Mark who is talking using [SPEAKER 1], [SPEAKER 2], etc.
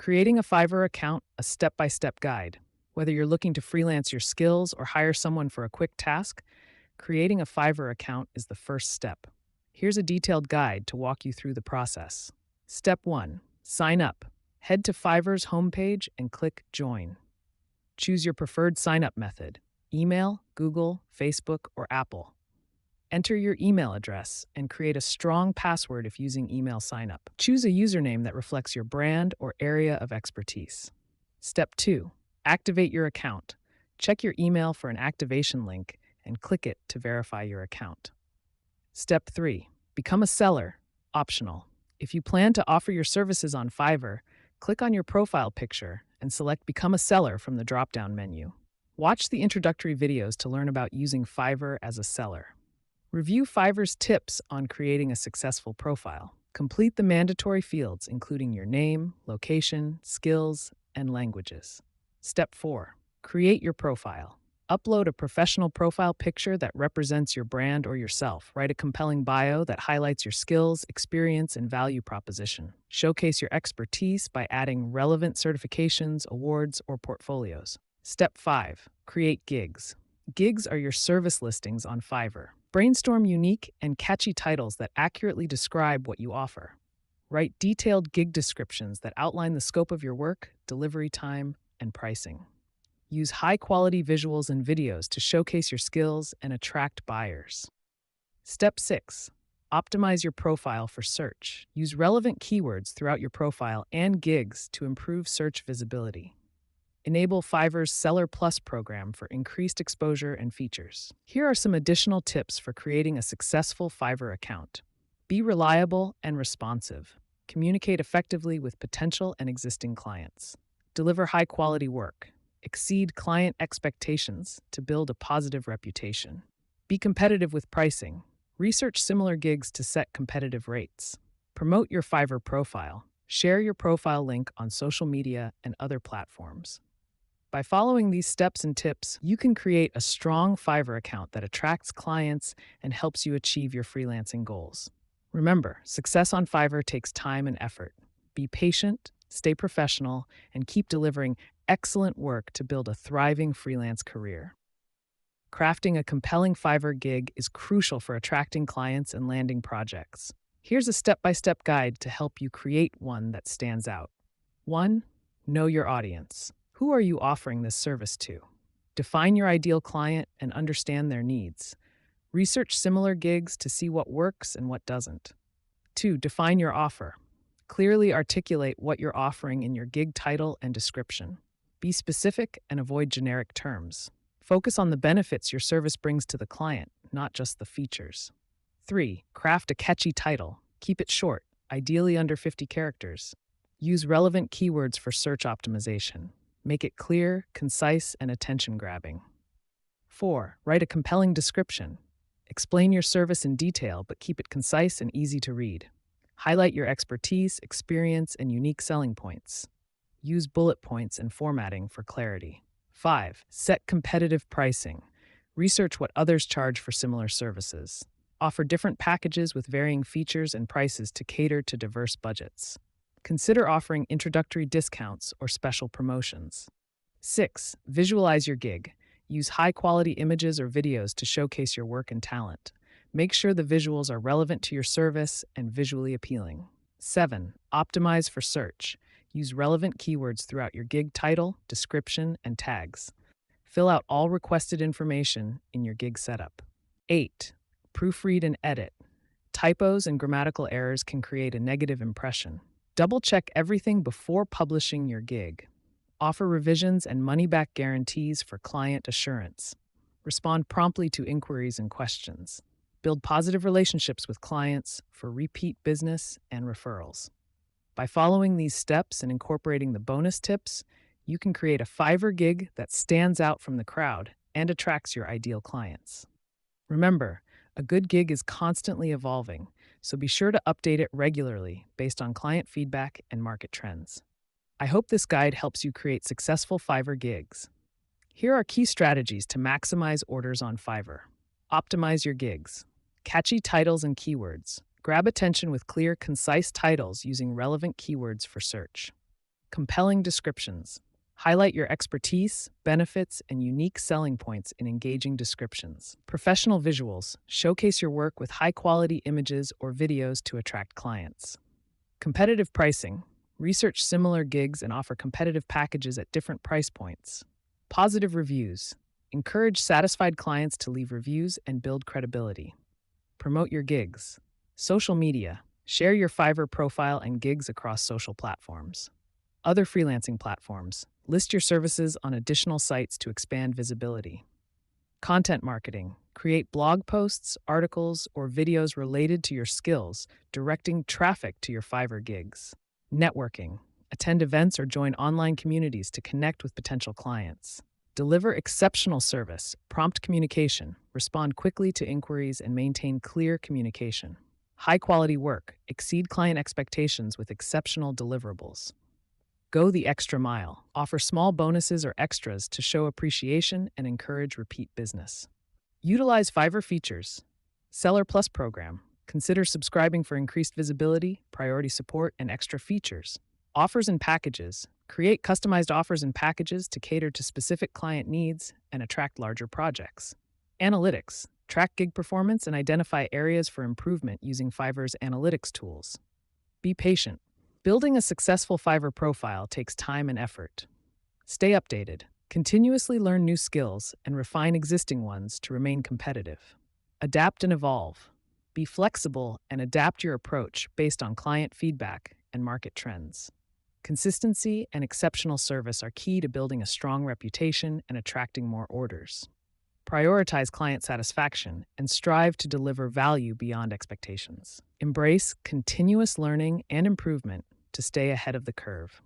[SPEAKER 1] Creating a Fiverr account, a step-by-step guide. Whether you're looking to freelance your skills or hire someone for a quick task, creating a Fiverr account is the first step. Here's a detailed guide to walk you through the process. Step 1. Sign up. Head to Fiverr's homepage and click Join. Choose your preferred sign-up method: email, Google, Facebook, or Apple. Enter your email address and create a strong password if using email sign-up. Choose a username that reflects your brand or area of expertise. Step 2. Activate your account. Check your email for an activation link and click it to verify your account. Step 3. Become a seller. Optional. If you plan to offer your services on Fiverr, click on your profile picture and select Become a Seller from the drop-down menu. Watch the introductory videos to learn about using Fiverr as a seller. Review Fiverr's tips on creating a successful profile. Complete the mandatory fields, including your name, location, skills, and languages. Step 4. Create your profile. Upload a professional profile picture that represents your brand or yourself. Write a compelling bio that highlights your skills, experience, and value proposition. Showcase your expertise by adding relevant certifications, awards, or portfolios. Step 5. Create gigs. Gigs are your service listings on Fiverr. Brainstorm unique and catchy titles that accurately describe what you offer. Write detailed gig descriptions that outline the scope of your work, delivery time, and pricing. Use high-quality visuals and videos to showcase your skills and attract buyers. Step 6. Optimize your profile for search. Use relevant keywords throughout your profile and gigs to improve search visibility. Enable Fiverr's Seller Plus program for increased exposure and features. Here are some additional tips for creating a successful Fiverr account. Be reliable and responsive. Communicate effectively with potential and existing clients. Deliver high-quality work. Exceed client expectations to build a positive reputation. Be competitive with pricing. Research similar gigs to set competitive rates. Promote your Fiverr profile. Share your profile link on social media and other platforms. By following these steps and tips, you can create a strong Fiverr account that attracts clients and helps you achieve your freelancing goals. Remember, success on Fiverr takes time and effort. Be patient, stay professional, and keep delivering excellent work to build a thriving freelance career. Crafting a compelling Fiverr gig is crucial for attracting clients and landing projects. Here's a step-by-step guide to help you create one that stands out. 1. Know your audience. Who are you offering this service to? Define your ideal client and understand their needs. Research similar gigs to see what works and what doesn't. 2. Define your offer. Clearly articulate what you're offering in your gig title and description. Be specific and avoid generic terms. Focus on the benefits your service brings to the client, not just the features. 3. Craft a catchy title. Keep it short, ideally under 50 characters. Use relevant keywords for search optimization. Make it clear, concise, and attention-grabbing. 4. Write a compelling description. Explain your service in detail, but keep it concise and easy to read. Highlight your expertise, experience, and unique selling points. Use bullet points and formatting for clarity. 5. Set competitive pricing. Research what others charge for similar services. Offer different packages with varying features and prices to cater to diverse budgets. Consider offering introductory discounts or special promotions. 6. Visualize your gig. Use high-quality images or videos to showcase your work and talent. Make sure the visuals are relevant to your service and visually appealing. 7. Optimize for search. Use relevant keywords throughout your gig title, description, and tags. Fill out all requested information in your gig setup. 8. Proofread and edit. Typos and grammatical errors can create a negative impression. Double-check everything before publishing your gig. Offer revisions and money-back guarantees for client assurance. Respond promptly to inquiries and questions. Build positive relationships with clients for repeat business and referrals. By following these steps and incorporating the bonus tips, you can create a Fiverr gig that stands out from the crowd and attracts your ideal clients. Remember, a good gig is constantly evolving, so be sure to update it regularly based on client feedback and market trends. I hope this guide helps you create successful Fiverr gigs. Here are key strategies to maximize orders on Fiverr. Optimize your gigs. Catchy titles and keywords. Grab attention with clear, concise titles using relevant keywords for search. Compelling descriptions. Highlight your expertise, benefits, and unique selling points in engaging descriptions. Professional visuals. Showcase your work with high-quality images or videos to attract clients. Competitive pricing. Research similar gigs and offer competitive packages at different price points. Positive reviews. Encourage satisfied clients to leave reviews and build credibility. Promote your gigs. Social media. Share your Fiverr profile and gigs across social platforms. Other freelancing platforms. List your services on additional sites to expand visibility. Content marketing. Create blog posts, articles, or videos related to your skills, directing traffic to your Fiverr gigs. Networking. Attend events or join online communities to connect with potential clients. Deliver exceptional service, prompt communication, respond quickly to inquiries, and maintain clear communication. High-quality work. Exceed client expectations with exceptional deliverables. Go the extra mile. Offer small bonuses or extras to show appreciation and encourage repeat business. Utilize Fiverr features. Seller Plus program. Consider subscribing for increased visibility, priority support, and extra features. Offers and packages. Create customized offers and packages to cater to specific client needs and attract larger projects. Analytics. Track gig performance and identify areas for improvement using Fiverr's analytics tools. Be patient. Building a successful Fiverr profile takes time and effort. Stay updated. Continuously learn new skills and refine existing ones to remain competitive. Adapt and evolve. Be flexible and adapt your approach based on client feedback and market trends. Consistency and exceptional service are key to building a strong reputation and attracting more orders. Prioritize client satisfaction and strive to deliver value beyond expectations. Embrace continuous learning and improvement to stay ahead of the curve.